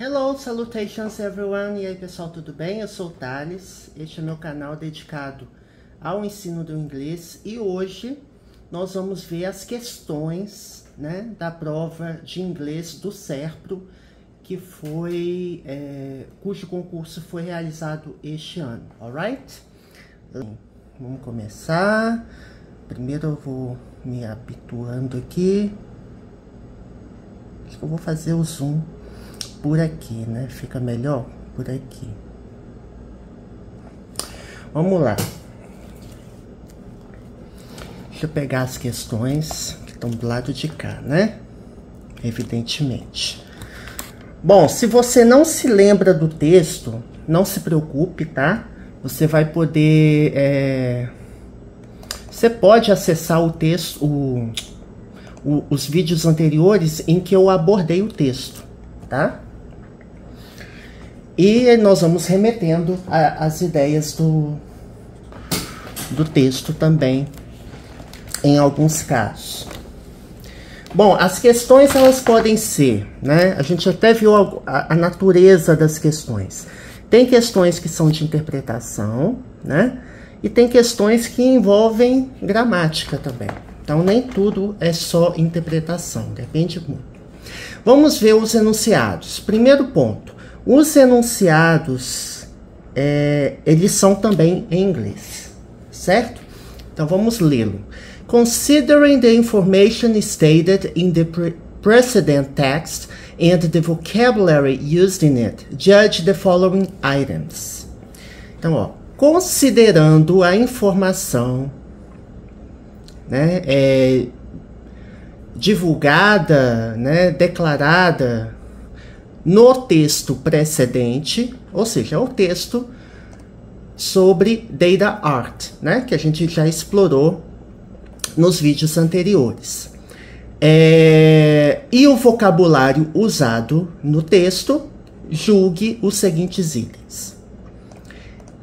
Hello, salutations everyone! E aí pessoal, tudo bem? Eu sou o Thales, este é meu canal dedicado ao ensino do inglês e hoje nós vamos ver as questões, né, da prova de inglês do SERPRO, que foi, cujo concurso foi realizado este ano, alright? Vamos começar. Primeiro eu vou me habituando aqui. Acho que eu vou fazer o zoom por aqui, né? Fica melhor por aqui. Vamos lá. Deixa eu pegar as questões que estão do lado de cá, né? Evidentemente. Bom, se você não se lembra do texto, não se preocupe, tá? Você vai poder... Você pode acessar o texto, os vídeos anteriores em que eu abordei o texto, tá? E nós vamos remetendo as ideias do texto também, em alguns casos. Bom, as questões, elas podem ser, né? A gente até viu a natureza das questões. Tem questões que são de interpretação, né? E tem questões que envolvem gramática também. Então, nem tudo é só interpretação, depende muito. Vamos ver os enunciados. Primeiro ponto. Os enunciados, eles são também em inglês, certo? Então, vamos lê-lo. Considering the information stated in the precedent text and the vocabulary used in it, judge the following items. Então, ó, considerando a informação, né, divulgada, né, declarada no texto precedente, ou seja, o texto sobre data art, né, que a gente já explorou nos vídeos anteriores. E o vocabulário usado no texto, julgue os seguintes itens.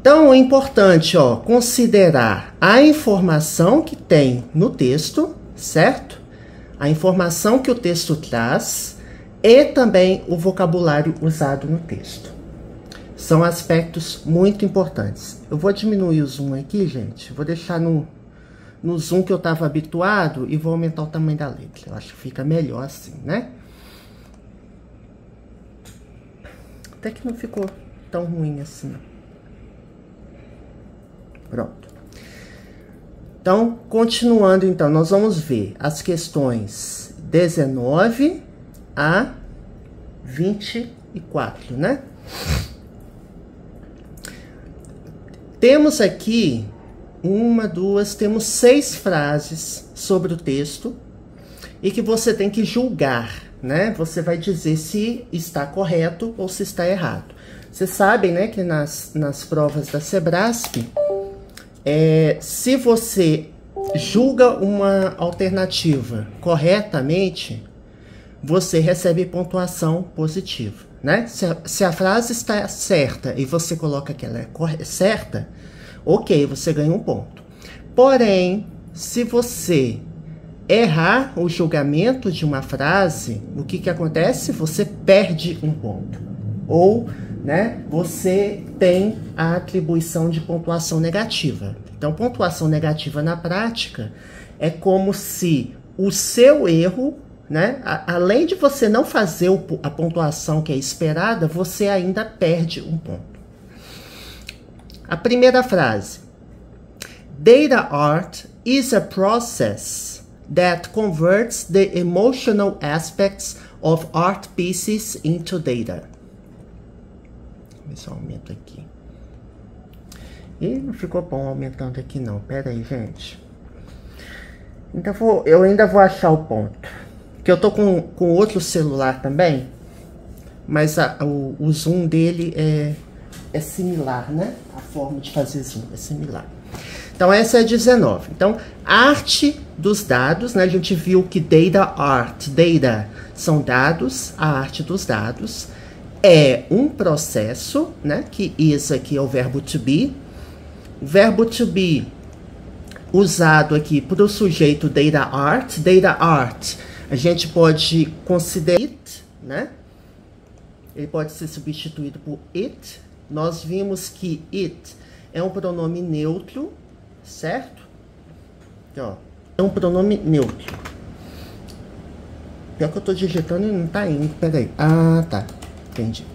Então, é importante, ó, considerar a informação que tem no texto, certo? A informação que o texto traz e também o vocabulário usado no texto. São aspectos muito importantes. Eu vou diminuir o zoom aqui, gente. Vou deixar no zoom que eu estava habituado e vou aumentar o tamanho da letra. Eu acho que fica melhor assim, né? Até que não ficou tão ruim assim, não. Pronto. Então, continuando, então, nós vamos ver as questões 19 a 24, né? Temos aqui temos 6 frases sobre o texto e que você tem que julgar, né? Você vai dizer se está correto ou se está errado. Vocês sabem, né, que nas provas da Sebrasp, se você julga uma alternativa corretamente, você recebe pontuação positiva, né? Se a frase está certa e você coloca que ela é certa, ok, você ganha um ponto. Porém, se você errar o julgamento de uma frase, o que acontece? Você perde um ponto. Ou, né, você tem a atribuição de pontuação negativa. Então, pontuação negativa na prática é como se o seu erro, né, além de você não fazer a pontuação que é esperada, você ainda perde um ponto. A primeira frase. Data art is a process that converts the emotional aspects of art pieces into data. Vou ver se eu aumento aqui. Ih, não ficou bom aumentando aqui não. Pera aí, gente. Então eu ainda vou achar o ponto. Que eu tô com outro celular também. Mas o zoom dele é similar, né? A forma de fazer zoom é similar. Então, essa é a 19. Então, arte dos dados, né? A gente viu que data são dados, a arte dos dados é um processo, né? Que isso aqui é o verbo to be. O verbo to be usado aqui para o sujeito data art, a gente pode considerar it, né? ele pode ser substituído por it. Nós vimos que it é um pronome neutro, certo? Aqui, ó, é um pronome neutro. Pior que eu tô digitando e não tá indo. Pera aí. Ah, tá. Entendi.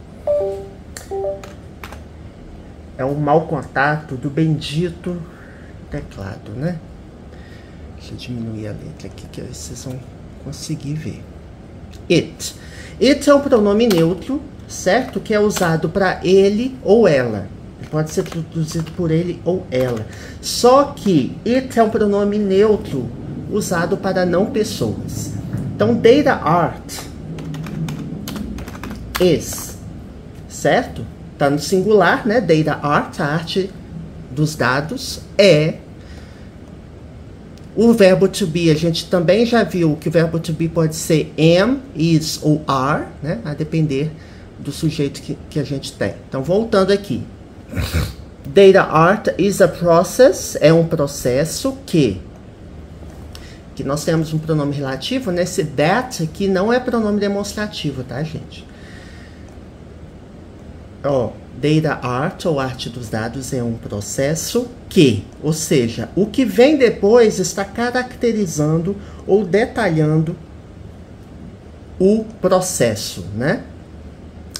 É um mau contato do bendito teclado, né? Deixa eu diminuir a letra aqui, que aí vocês vão conseguir ver. It. It é um pronome neutro, certo? Que é usado para ele ou ela. Pode ser traduzido por ele ou ela. Só que it é um pronome neutro usado para não pessoas. Então, data art is, certo? Tá no singular, né? Data art, a arte dos dados, é. O verbo to be, a gente também já viu que o verbo to be pode ser am, is ou are, né? A depender do sujeito que a gente tem. Então, voltando aqui. Data art is a process, é um processo que nós temos um pronome relativo, né? Esse that aqui não é pronome demonstrativo, tá, gente? Ó, data art, ou arte dos dados, é um processo que, ou seja, o que vem depois está caracterizando ou detalhando o processo, né?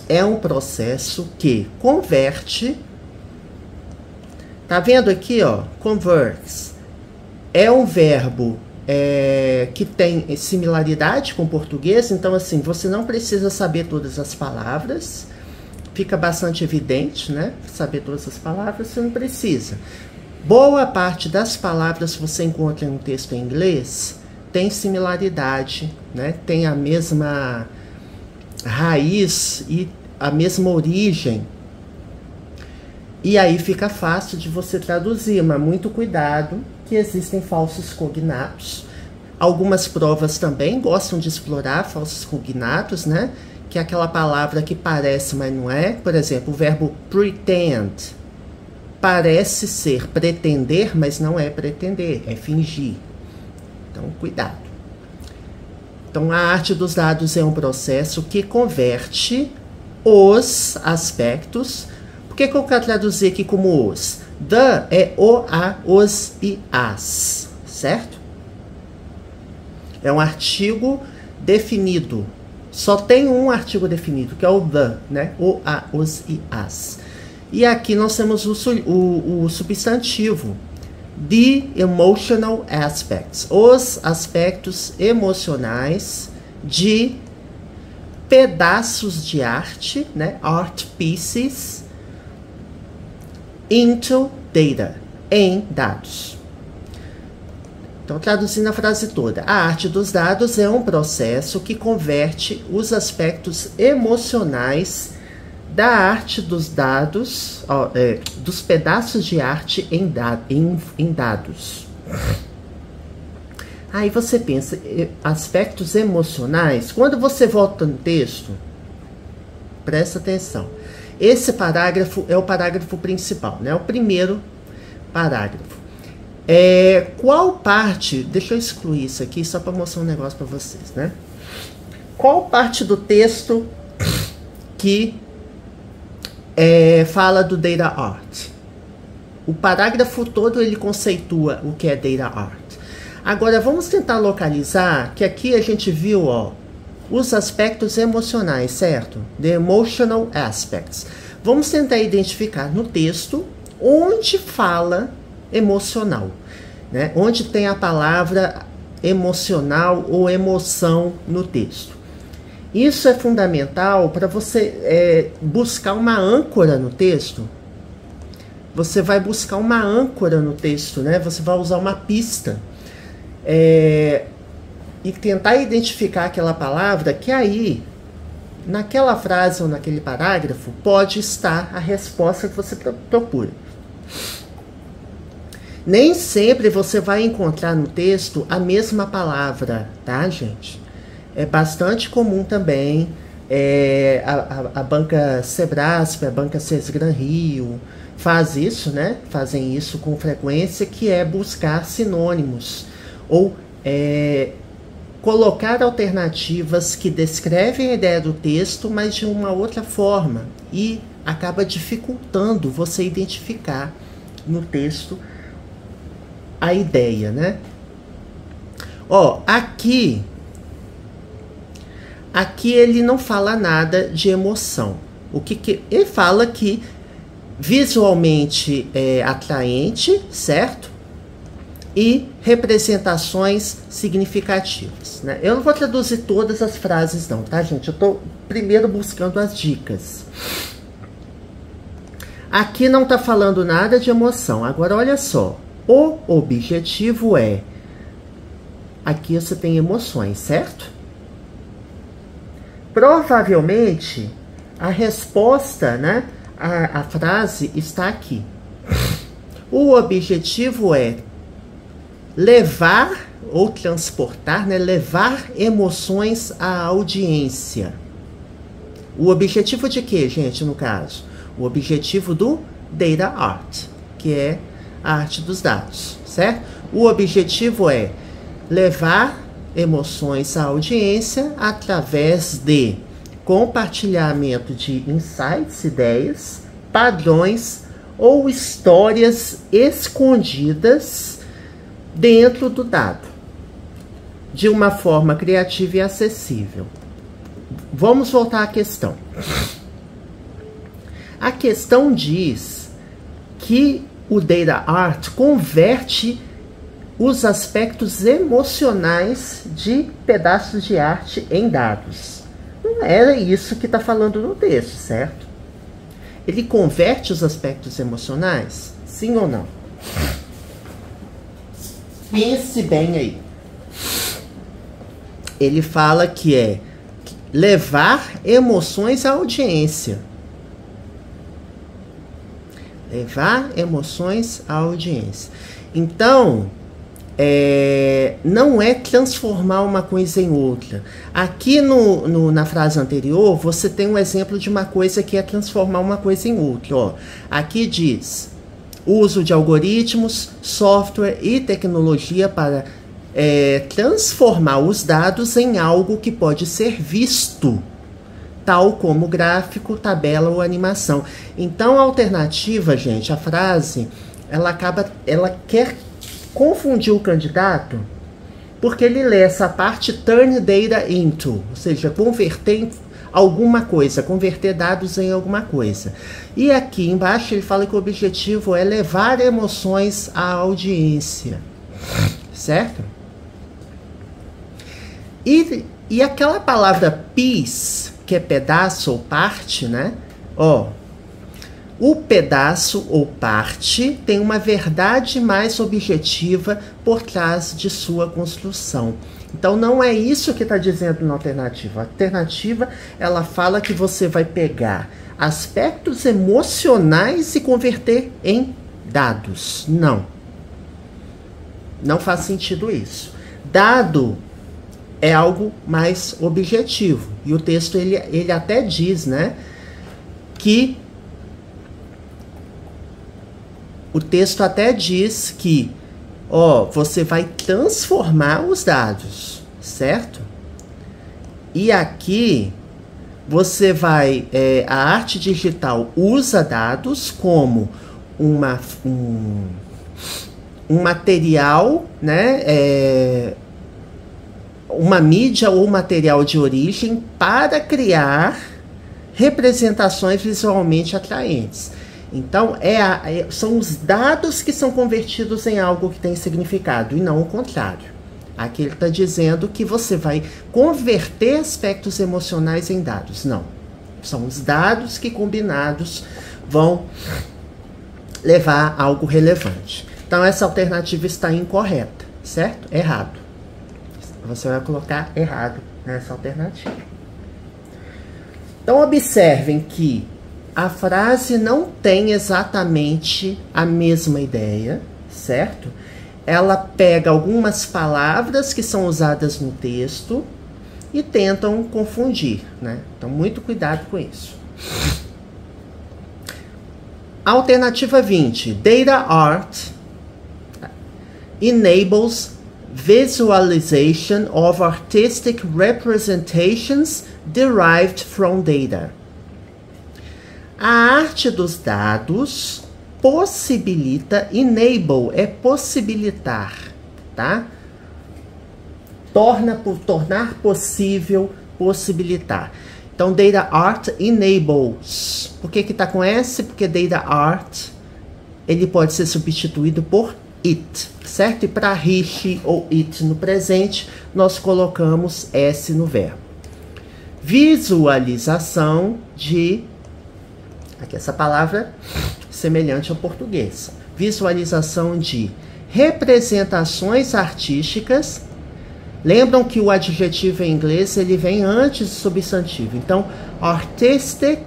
É um processo que converte. Tá vendo aqui, ó? Converts. É um verbo que tem similaridade com o português. Então, assim, você não precisa saber todas as palavras. Fica bastante evidente, né? Saber todas as palavras, você não precisa. Boa parte das palavras que você encontra no texto em inglês tem similaridade, né? Tem a mesma raiz e a mesma origem. E aí fica fácil de você traduzir, mas muito cuidado que existem falsos cognatos. Algumas provas também gostam de explorar falsos cognatos, né? Que é aquela palavra que parece, mas não é. Por exemplo, o verbo pretend. Parece ser pretender, mas não é pretender, é fingir. Então, cuidado. Então, a arte dos dados é um processo que converte os aspectos. Por que eu quero traduzir aqui como os? The é o, a, os e as, certo? É um artigo definido. Só tem um artigo definido, que é o the, né? O, a, os e as. E aqui nós temos o substantivo. The emotional aspects. Os aspectos emocionais de pedaços de arte, né? Art pieces. Into data. Em dados. Então, traduzindo a frase toda, a arte dos dados é um processo que converte os aspectos emocionais da arte dos dados, dos pedaços de arte em dados. Aí você pensa, aspectos emocionais, quando você volta no texto, presta atenção. Esse parágrafo é o parágrafo principal, né? O primeiro parágrafo. Qual parte, deixa eu excluir isso aqui só para mostrar um negócio para vocês, né? Qual parte do texto que fala do data art? O parágrafo todo ele conceitua o que é data art. Agora vamos tentar localizar, que aqui a gente viu, ó, os aspectos emocionais, certo? The emotional aspects. Vamos tentar identificar no texto onde fala emocional, né? Onde tem a palavra emocional ou emoção no texto. Isso é fundamental para você buscar uma âncora no texto. Você vai buscar uma âncora no texto, né? Você vai usar uma pista e tentar identificar aquela palavra que aí, naquela frase ou naquele parágrafo, pode estar a resposta que você procura. Nem sempre você vai encontrar no texto a mesma palavra, tá, gente? É bastante comum também a banca Sebrasp, a banca Sesgran Rio, faz isso, né? Fazem isso com frequência, que é buscar sinônimos ou colocar alternativas que descrevem a ideia do texto, mas de uma outra forma, e acaba dificultando você identificar no texto a ideia, né? Ó, aqui ele não fala nada de emoção. Ele fala que visualmente é atraente, certo? E representações significativas, né? Eu não vou traduzir todas as frases não, tá, gente? Eu tô primeiro buscando as dicas. Aqui não tá falando nada de emoção. Agora, olha só. O objetivo é... Aqui você tem emoções, certo? Provavelmente, a resposta, né? A frase está aqui. O objetivo é levar ou transportar, né? Levar emoções à audiência. O objetivo de quê, gente, no caso? O objetivo do Data Art, que é a arte dos dados, certo? O objetivo é levar emoções à audiência através de compartilhamento de insights, ideias, padrões ou histórias escondidas dentro do dado, de uma forma criativa e acessível. Vamos voltar à questão. A questão diz que o Data Art converte os aspectos emocionais de pedaços de arte em dados. Não era isso que está falando no texto, certo? Ele converte os aspectos emocionais? Sim ou não? Pense bem aí. Ele fala que é levar emoções à audiência. Levar emoções à audiência. Então, não é transformar uma coisa em outra. Aqui na frase anterior, você tem um exemplo de uma coisa que é transformar uma coisa em outra. Ó. Aqui diz, uso de algoritmos, software e tecnologia para transformar os dados em algo que pode ser visto, tal como gráfico, tabela ou animação. Então, a alternativa, gente, a frase, ela quer confundir o candidato, porque ele lê essa parte turn data into, ou seja, converter em alguma coisa, converter dados em alguma coisa. E aqui embaixo ele fala que o objetivo é levar emoções à audiência, certo? E aquela palavra piece, que é pedaço ou parte, né? Ó, o pedaço ou parte tem uma verdade mais objetiva por trás de sua construção. Então, não é isso que está dizendo na alternativa. A alternativa, ela fala que você vai pegar aspectos emocionais e converter em dados. Não. Não faz sentido isso. Dado é algo mais objetivo. E o texto, ele até diz, né, que o texto até diz que, ó, você vai transformar os dados, certo? E aqui você vai, a arte digital usa dados como um material, né, uma mídia ou material de origem para criar representações visualmente atraentes. Então, são os dados que são convertidos em algo que tem significado, e não o contrário. Aqui ele está dizendo que você vai converter aspectos emocionais em dados. Não. São os dados que, combinados, vão levar a algo relevante. Então, essa alternativa está incorreta, certo? Errado. Você vai colocar errado nessa alternativa. Então, observem que a frase não tem exatamente a mesma ideia, certo? Ela pega algumas palavras que são usadas no texto e tentam confundir, né? Então, muito cuidado com isso. Alternativa 20. Data Art enables visualization of artistic representations derived from data. A arte dos dados possibilita, enable é possibilitar, tá? Tornar possível, possibilitar. Então, data art enables. Por que que tá com S? Porque data art, ele pode ser substituído por it, certo? E para he ou it no presente, nós colocamos S no verbo. Visualização de... Aqui essa palavra semelhante ao português. Visualização de representações artísticas. Lembram que o adjetivo em inglês ele vem antes do substantivo. Então, artistic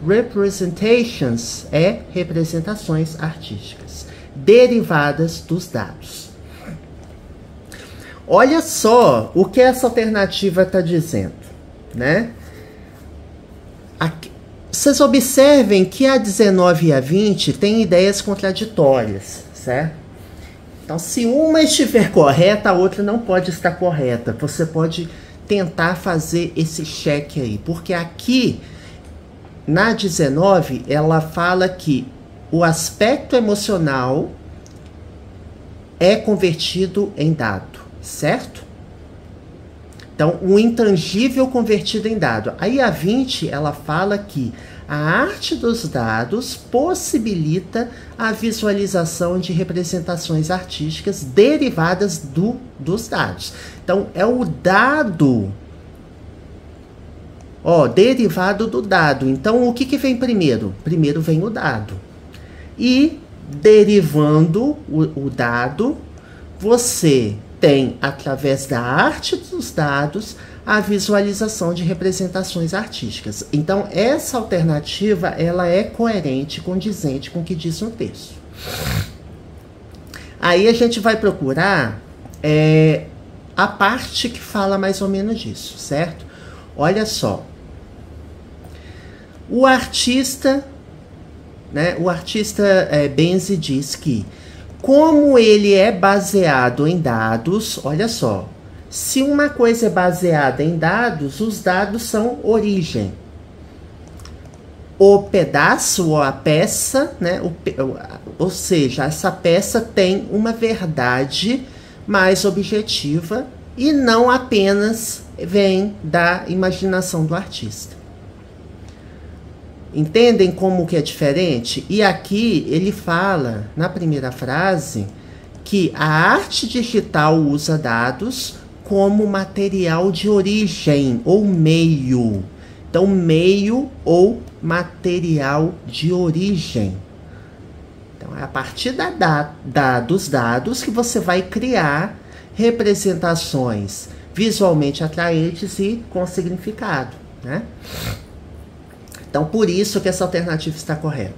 representations é representações artísticas derivadas dos dados. Olha só o que essa alternativa está dizendo, né? Aqui, vocês observem que a 19 e a 20 têm ideias contraditórias, certo? Então, se uma estiver correta, a outra não pode estar correta. Você pode tentar fazer esse cheque aí. Porque aqui, na 19, ela fala que o aspecto emocional é convertido em dado, certo? Então, o intangível convertido em dado. Aí a 20, ela fala que a arte dos dados possibilita a visualização de representações artísticas derivadas dos dados. Então, é o dado, ó, derivado do dado. Então, o que vem primeiro? Primeiro vem o dado. E, derivando o dado, você tem, através da arte dos dados, a visualização de representações artísticas. Então, essa alternativa, ela é coerente, condizente com o que diz no texto. Aí a gente vai procurar a parte que fala mais ou menos disso, certo? Olha só. O artista, né, Benzi diz que, como ele é baseado em dados, olha só, se uma coisa é baseada em dados, os dados são origem. O pedaço ou a peça, né, ou seja, essa peça tem uma verdade mais objetiva e não apenas vem da imaginação do artista. Entendem como que é diferente? E aqui ele fala, na primeira frase, que a arte digital usa dados como material de origem ou meio. Então, meio ou material de origem. Então, é a partir dos dados que você vai criar representações visualmente atraentes e com significado, né? Então, por isso que essa alternativa está correta.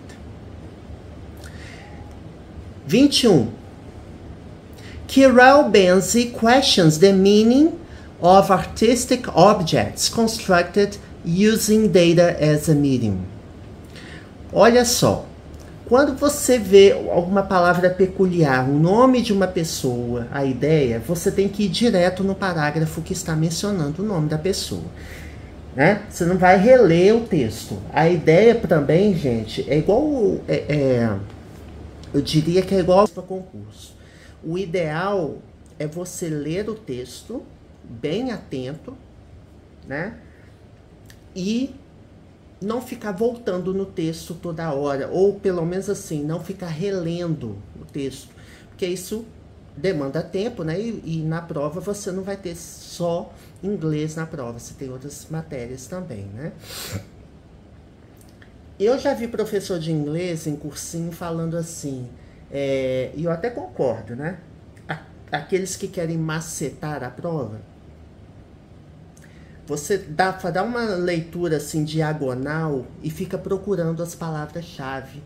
21. Kirel Benzi questions the meaning of artistic objects constructed using data as a medium. Olha só, quando você vê alguma palavra peculiar, o nome de uma pessoa, a ideia, você tem que ir direto no parágrafo que está mencionando o nome da pessoa, né? Você não vai reler o texto. A ideia também, gente, é igual, eu diria que é igual para concurso. O ideal é você ler o texto bem atento, né? E não ficar voltando no texto toda hora, ou pelo menos assim, não ficar relendo o texto, porque isso demanda tempo, né? E na prova você não vai ter só inglês na prova, você tem outras matérias também, né? Eu já vi professor de inglês em cursinho falando assim, e eu até concordo, né? Aqueles que querem macetar a prova, você dá uma leitura assim diagonal e fica procurando as palavras-chave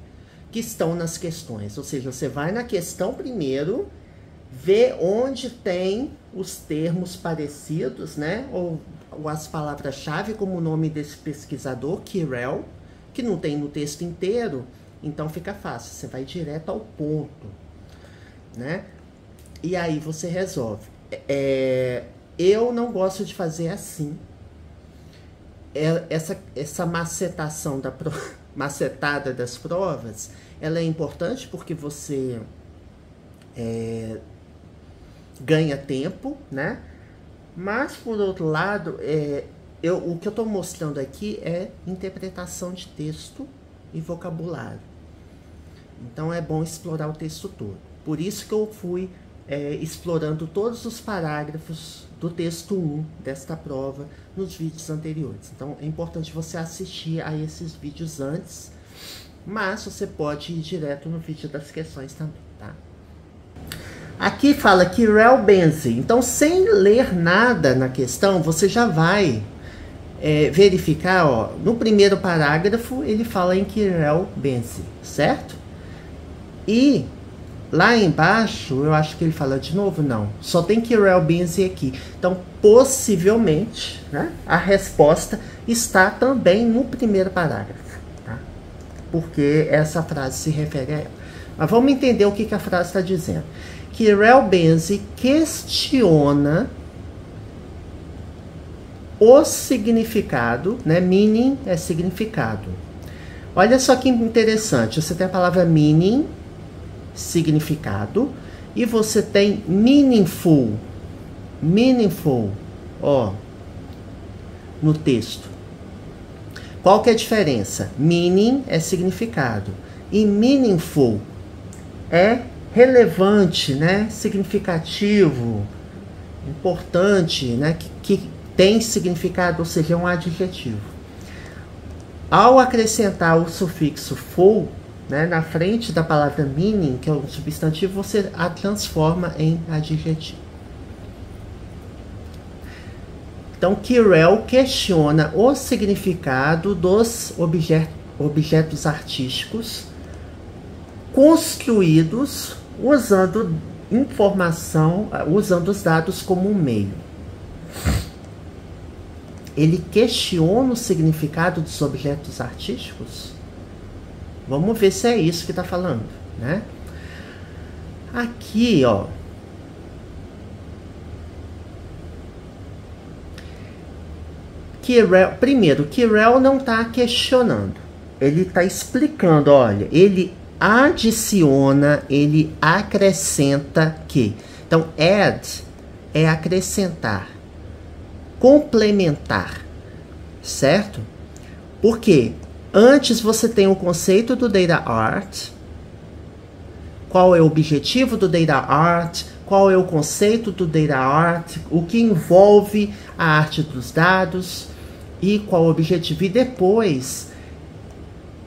que estão nas questões. Ou seja, você vai na questão primeiro, vê onde tem os termos parecidos, né? Ou as palavras-chave, como o nome desse pesquisador, Kirel, que não tem no texto inteiro, então fica fácil, você vai direto ao ponto, né? E aí você resolve. Eu não gosto de fazer assim. Essa macetação macetada das provas, ela é importante porque você ganha tempo, né? Mas, por outro lado, o que eu estou mostrando aqui é interpretação de texto e vocabulário. Então, é bom explorar o texto todo. Por isso que eu fui explorando todos os parágrafos do texto 1 desta prova nos vídeos anteriores. Então, é importante você assistir a esses vídeos antes, mas você pode ir direto no vídeo das questões também, tá? Aqui fala Kirel benze. Então, sem ler nada na questão, você já vai verificar, ó, no primeiro parágrafo, ele fala em Kirel benze, certo? E lá embaixo, eu acho que ele fala de novo, não. Só tem Kirel benze aqui. Então, possivelmente, né, a resposta está também no primeiro parágrafo, tá? Porque essa frase se refere a ela. Mas vamos entender o que a frase está dizendo. Kirel benze questiona o significado, né? Meaning é significado. Olha só que interessante. Você tem a palavra meaning, significado, e você tem meaningful. Meaningful, ó, no texto. Qual que é a diferença? Meaning é significado e meaningful é relevante, né? Significativo, importante, né? Que tem significado, ou seja, é um adjetivo. Ao acrescentar o sufixo full, né, na frente da palavra meaning, que é um substantivo, você a transforma em adjetivo. Então, Kirel questiona o significado dos objetos artísticos construídos usando informação, usando os dados como um meio. Ele questiona o significado dos objetos artísticos? Vamos ver se é isso que está falando, né? Aqui, ó. Primeiro, Kirel não está questionando. Ele está explicando, olha, ele adiciona, ele acrescenta que. Então, add é acrescentar, complementar, certo? Por quê? Antes você tem o conceito do data art. Qual é o objetivo do data art? Qual é o conceito do data art? O que envolve a arte dos dados? E qual o objetivo? E depois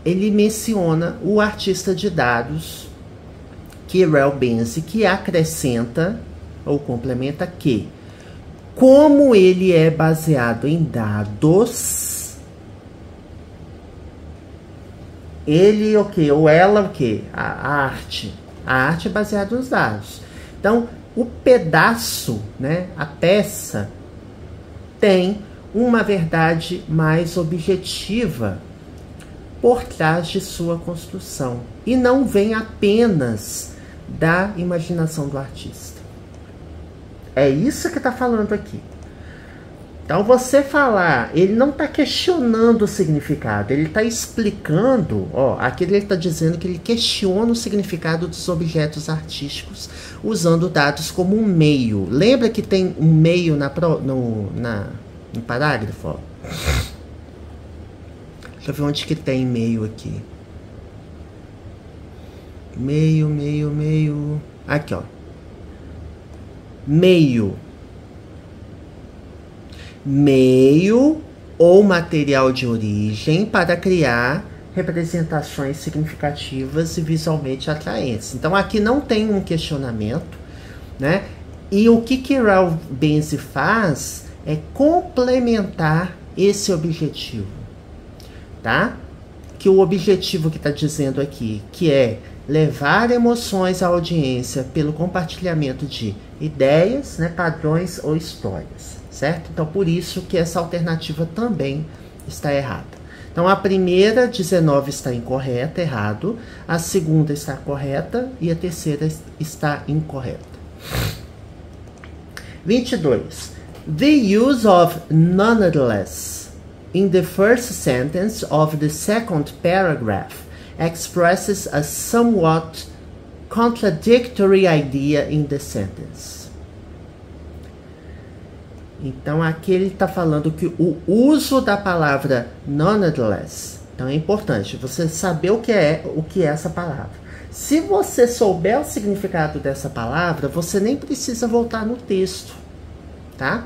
ele menciona o artista de dados, Kirel benze, que acrescenta ou complementa que, como ele é baseado em dados, ele o que? Ou ela o que? A arte. A arte é baseada nos dados. Então, o pedaço, né, a peça, tem uma verdade mais objetiva por trás de sua construção. E não vem apenas da imaginação do artista. É isso que está falando aqui. Então, você falar, ele não está questionando o significado, ele está explicando, ó, aqui ele está dizendo que ele questiona o significado dos objetos artísticos usando dados como um meio. Lembra que tem um meio no parágrafo? Ó. Deixa eu ver onde que tem meio aqui. Meio. Aqui, ó. Meio ou material de origem para criar representações significativas e visualmente atraentes. Então, aqui não tem um questionamento, né? E o que Kirel benze faz é complementar esse objetivo, tá? Que o objetivo que está dizendo aqui, que é levar emoções à audiência pelo compartilhamento de ideias, né, padrões ou histórias, certo? Então, por isso que essa alternativa também está errada. Então, a primeira, 19, está incorreta, errado. A segunda está correta e a terceira está incorreta. 22. The use of nonetheless in the first sentence of the second paragraph expresses a somewhat contradictory idea in the sentence. Então aqui ele está falando que o uso da palavra nonetheless, então é importante você saber o que é essa palavra. Se você souber o significado dessa palavra, você nem precisa voltar no texto, tá?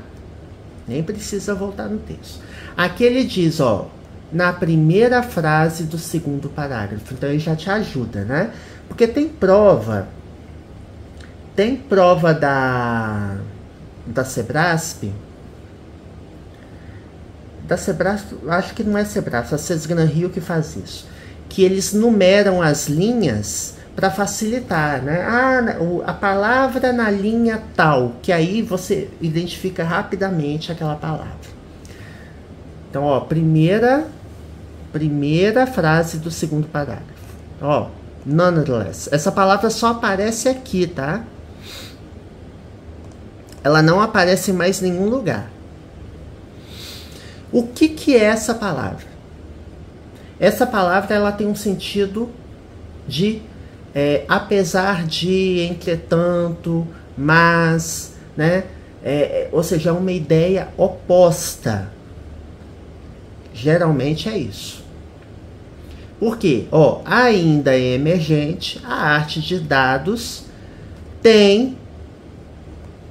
Nem precisa voltar no texto. Aqui ele diz, ó, na primeira frase do segundo parágrafo, então ele já te ajuda, né? Porque tem prova da Sebrasp, acho que não é Sebrasp, é a Sesgran Rio que faz isso, que eles numeram as linhas para facilitar, né? A palavra na linha tal, que aí você identifica rapidamente aquela palavra. Então, ó, primeira frase do segundo parágrafo, ó, nonetheless. Essa palavra só aparece aqui, tá? Ela não aparece em mais nenhum lugar. O que é essa palavra? Essa palavra ela tem um sentido de apesar de, entretanto, mas, né? Ou seja, é uma ideia oposta. Geralmente é isso. Por quê? Ó, ainda é emergente, a arte de dados tem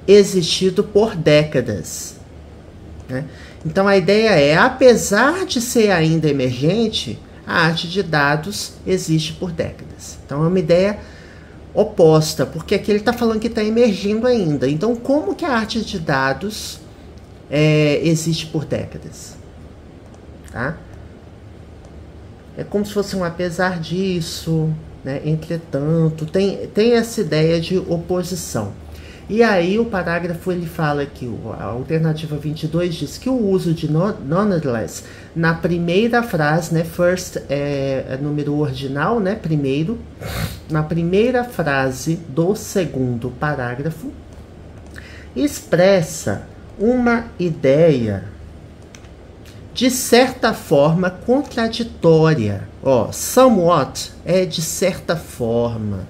existido por décadas, né? Então a ideia é, apesar de ser ainda emergente, a arte de dados existe por décadas. Então é uma ideia oposta, porque aqui ele está falando que está emergindo ainda. Então como que a arte de dados existe por décadas? Tá? É como se fosse um apesar disso, né? Entretanto, tem essa ideia de oposição. E aí o parágrafo ele fala que a alternativa 22 diz que o uso de nonetheless na primeira frase, né, first é número ordinal, né, primeiro, na primeira frase do segundo parágrafo, expressa uma ideia de certa forma contraditória. Ó, somewhat é de certa forma.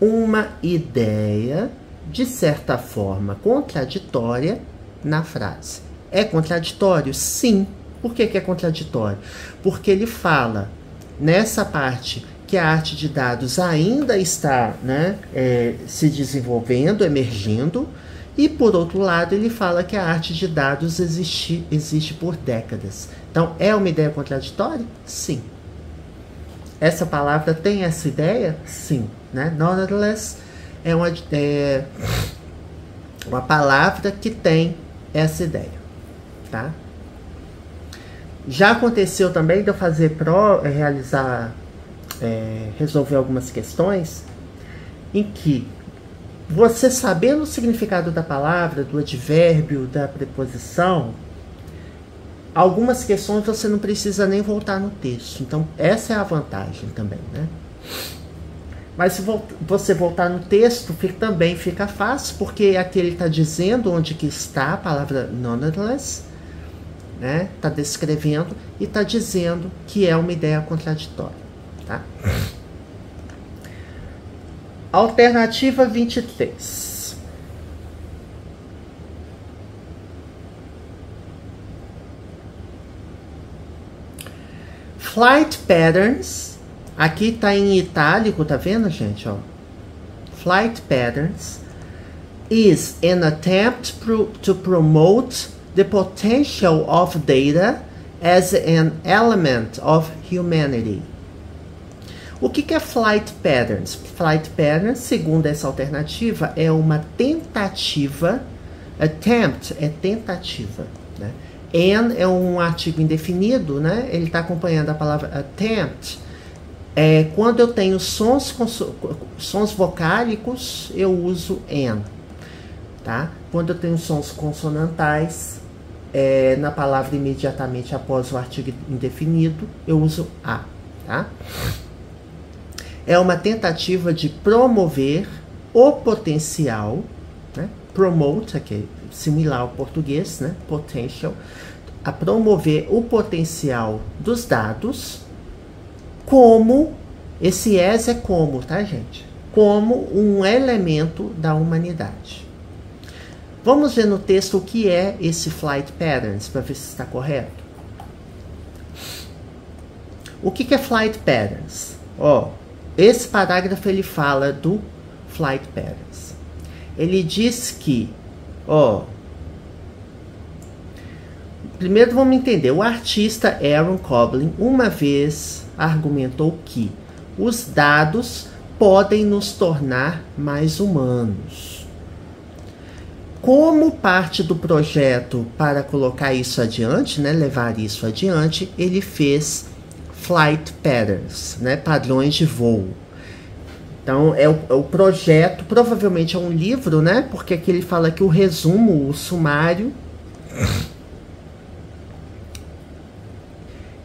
Uma ideia de certa forma contraditória na frase. É contraditório? Sim. Por que é contraditório? Porque ele fala nessa parte que a arte de dados ainda está, né, se desenvolvendo, emergindo, e por outro lado ele fala que a arte de dados existe por décadas. Então é uma ideia contraditória? Sim. Essa palavra tem essa ideia? Sim. Né? Nonetheless é uma palavra que tem essa ideia, tá? Já aconteceu também de eu fazer resolver algumas questões em que você sabendo o significado da palavra, do advérbio, da preposição, algumas questões você não precisa nem voltar no texto. Então essa é a vantagem também, né? Mas se você voltar no texto, também fica fácil, porque aqui ele está dizendo onde que está a palavra nonetheless, né? Está descrevendo e está dizendo que é uma ideia contraditória, tá? Alternativa 23. Flight patterns. Aqui está em itálico, tá vendo, gente? Ó. Flight patterns is an attempt to promote the potential of data as an element of humanity. O que é flight patterns? Flight patterns, segundo essa alternativa, é uma tentativa. Attempt é tentativa, né? And é um artigo indefinido, né? Ele está acompanhando a palavra attempt. Quando eu tenho sons vocálicos, eu uso an, tá? Quando eu tenho sons consonantais, na palavra imediatamente após o artigo indefinido, eu uso a, tá? É uma tentativa de promover o potencial, né? promote, que é similar ao português, né? Potential, a promover o potencial dos dados como, esse as é como, tá, gente? Como um elemento da humanidade. Vamos ver no texto o que é esse flight patterns, para ver se está correto. O que é flight patterns? Ó, esse parágrafo ele fala do flight patterns. Ele diz que, ó, primeiro vamos entender, o artista Aaron Coblin uma vez argumentou que os dados podem nos tornar mais humanos. Como parte do projeto para colocar isso adiante, né, levar isso adiante, ele fez flight patterns, né, padrões de voo. Então, é o projeto, provavelmente é um livro, né, porque aqui ele fala que o resumo, o sumário.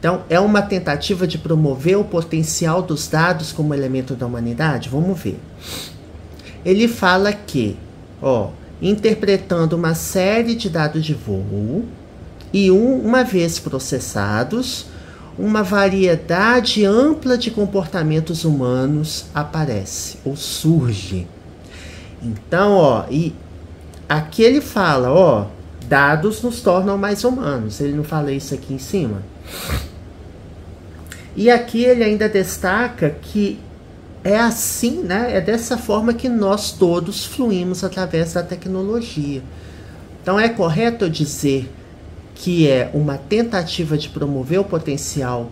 Então, é uma tentativa de promover o potencial dos dados como elemento da humanidade? Vamos ver. Ele fala que, ó, interpretando uma série de dados de voo e uma vez processados, uma variedade ampla de comportamentos humanos aparece ou surge. Então, ó, e aqui ele fala, ó, dados nos tornam mais humanos. Ele não fala isso aqui em cima? E aqui ele ainda destaca que é assim, né? É dessa forma que nós todos fluímos através da tecnologia. Então é correto eu dizer que é uma tentativa de promover o potencial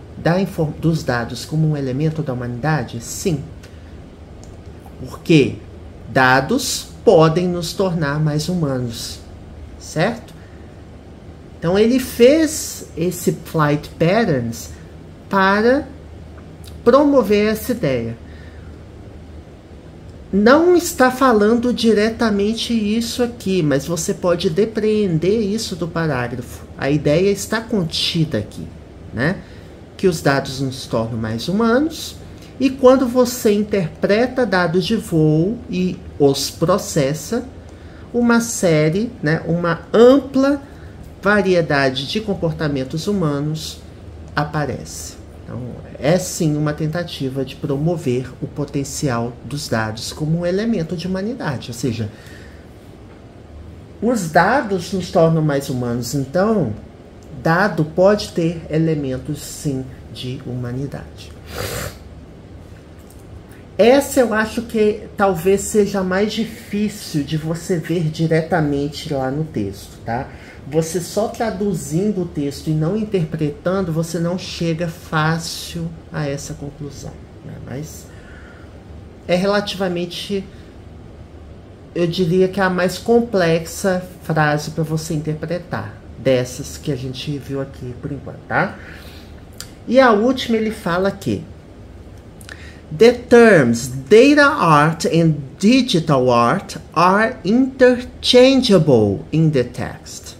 dos dados como um elemento da humanidade? Sim. Porque dados podem nos tornar mais humanos, certo? Então ele fez esse flight patterns para promover essa ideia. Não está falando diretamente isso aqui, mas você pode depreender isso do parágrafo. A ideia está contida aqui, né? Que os dados nos tornam mais humanos, e quando você interpreta dados de voo e os processa, uma série, né, uma ampla variedade de comportamentos humanos aparece. Então, é sim uma tentativa de promover o potencial dos dados como um elemento de humanidade. Ou seja, os dados nos tornam mais humanos. Então, dado pode ter elementos, sim, de humanidade. Essa eu acho que talvez seja mais difícil de você ver diretamente lá no texto, tá? Você só traduzindo o texto e não interpretando, você não chega fácil a essa conclusão, né? Mas é relativamente, eu diria que é a mais complexa frase para você interpretar, dessas que a gente viu aqui por enquanto, tá? E a última ele fala que the terms data art and digital art are interchangeable in the text.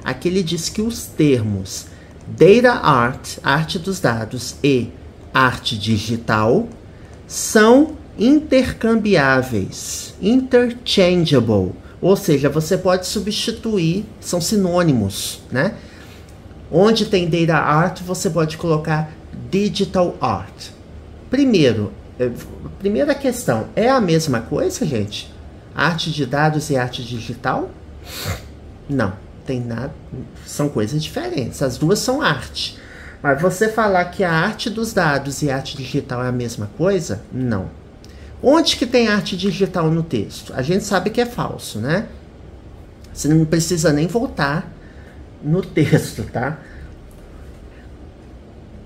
Aqui ele diz que os termos data art, arte dos dados, e arte digital são intercambiáveis, interchangeable, ou seja, você pode substituir, são sinônimos, né? Onde tem data art, você pode colocar digital art. Primeira questão, é a mesma coisa, gente? Arte de dados e arte digital? Não. Tem nada, são coisas diferentes, as duas são arte. Mas você falar que a arte dos dados e a arte digital é a mesma coisa, não. Onde que tem arte digital no texto? A gente sabe que é falso, né? Você não precisa nem voltar no texto, tá?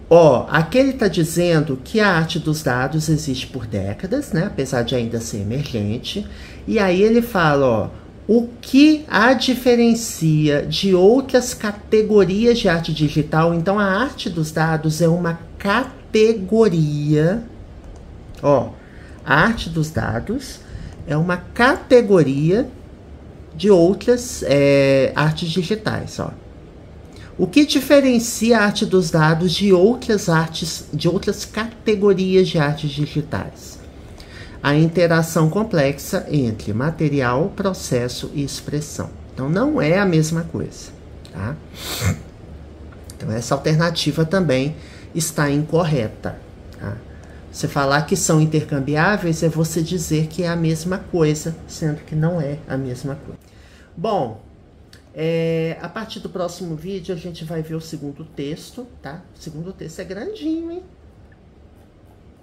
Ó, aqui ele está dizendo que a arte dos dados existe por décadas, né? Apesar de ainda ser emergente. E aí ele fala, ó, o que a diferencia de outras categorias de arte digital. Então, a arte dos dados é uma categoria. Ó, a arte dos dados é uma categoria de outras artes digitais. Ó. O que diferencia a arte dos dados de outras artes, de outras categorias de artes digitais? a interação complexa entre material, processo e expressão. Então, não é a mesma coisa, tá? Então, essa alternativa também está incorreta, tá? Você falar que são intercambiáveis é você dizer que é a mesma coisa, sendo que não é a mesma coisa. Bom, a partir do próximo vídeo a gente vai ver o segundo texto, tá? O segundo texto é grandinho, hein?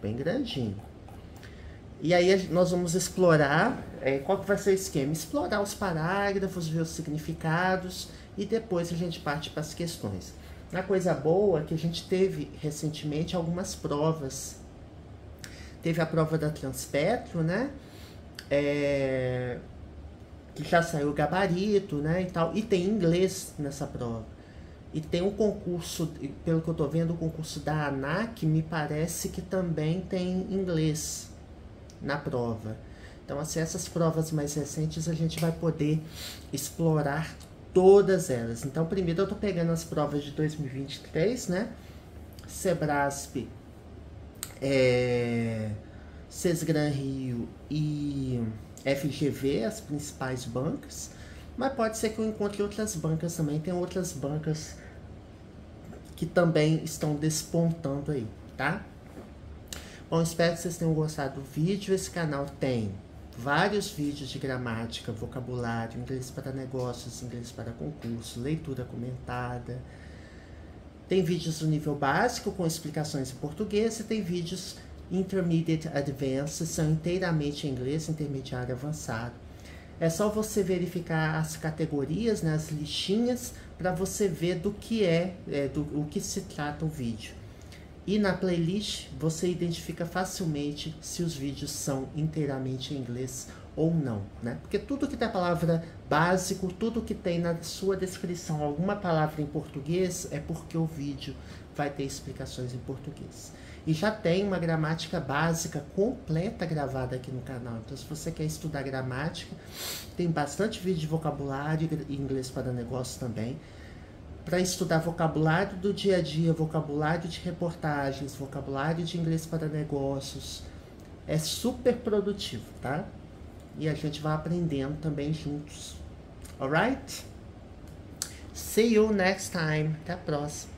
Bem grandinho. E aí nós vamos explorar, qual que vai ser o esquema? Explorar os parágrafos, ver os significados e depois a gente parte para as questões. Uma coisa boa é que a gente teve recentemente algumas provas. Teve a prova da Transpetro, né? Que já saiu o gabarito, né? E tal. E tem inglês nessa prova. E tem um concurso, pelo que eu tô vendo, o concurso da ANAC, me parece que também tem inglês na prova. Então, assim, essas provas mais recentes a gente vai poder explorar todas elas. Então, primeiro eu tô pegando as provas de 2023, né? Sebrasp, Sesgran Rio e FGV, as principais bancas. Mas pode ser que eu encontre outras bancas também. Tem outras bancas que também estão despontando aí, tá? Bom, espero que vocês tenham gostado do vídeo. Esse canal tem vários vídeos de gramática, vocabulário, inglês para negócios, inglês para concurso, leitura comentada. Tem vídeos do nível básico com explicações em português e tem vídeos Intermediate Advanced, são inteiramente em inglês, intermediário avançado. É só você verificar as categorias, né, as listinhas, para você ver do que do que se trata o vídeo. E na playlist você identifica facilmente se os vídeos são inteiramente em inglês ou não, né? Porque tudo que tem a palavra básico, tudo que tem na sua descrição alguma palavra em português, é porque o vídeo vai ter explicações em português. E já tem uma gramática básica completa gravada aqui no canal. Então, se você quer estudar gramática, tem bastante vídeo de vocabulário e inglês para negócios também. Para estudar vocabulário do dia a dia, vocabulário de reportagens, vocabulário de inglês para negócios. É super produtivo, tá? E a gente vai aprendendo também juntos. Alright? See you next time. Até a próxima.